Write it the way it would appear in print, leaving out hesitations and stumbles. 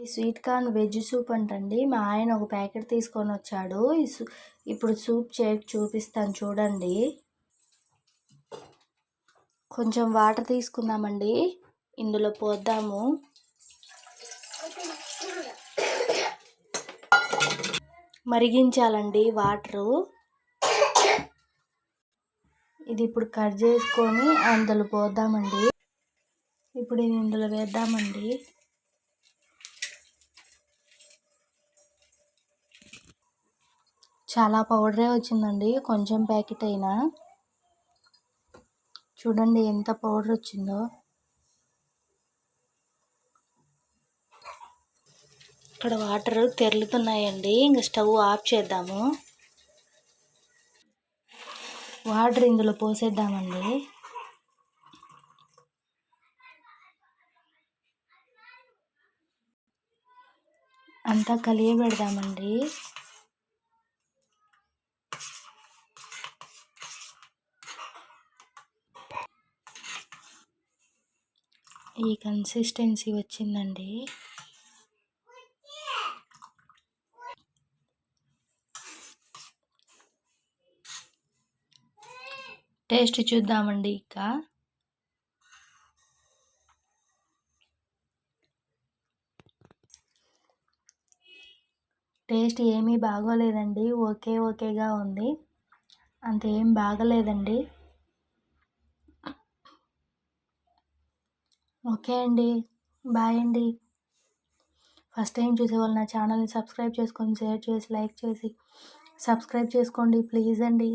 ఈ sweet corn veg soup అంటండి. మా ఆయన ఒక ప్యాకెట్ తీసుకొని వచ్చాడు. ఇప్పుడు సూప్ చేసి చూపిస్తాను చూడండి. కొంచెం వాటర్ తీసుకుందామండి, ఇందులో పోద్దాము. మరిగించాలండి వాటరు. ఇది ఇప్పుడు కట్ చేసుకొని అందులో పోద్దామండి. ఇప్పుడు ఇది ఇందులో వేద్దామండి. చాలా పౌడరే వచ్చిందండి, కొంచెం ప్యాకెట్ అయినా. చూడండి ఎంత పౌడర్ వచ్చిందో. ఇక్కడ వాటర్ తెరులుతున్నాయండి. ఇంకా స్టవ్ ఆఫ్ చేద్దాము. వాటర్ ఇందులో పోసేద్దామండి. అంతా కలియబెడదామండి. ఈ కన్సిస్టెన్సీ వచ్చిందండి. టేస్ట్ చూద్దామండి. ఇక టేస్ట్ ఏమీ బాగోలేదండి, ఓకేగా ఉంది, అంతేం బాగలేదండి. ఓకే అండి, బాయ్ అండి. ఫస్ట్ టైం చూసేవాళ్ళు నా ఛానల్ని సబ్స్క్రైబ్ చేసుకొని, షేర్ చేసి, లైక్ చేసి సబ్స్క్రైబ్ చేసుకోండి ప్లీజ్ అండి.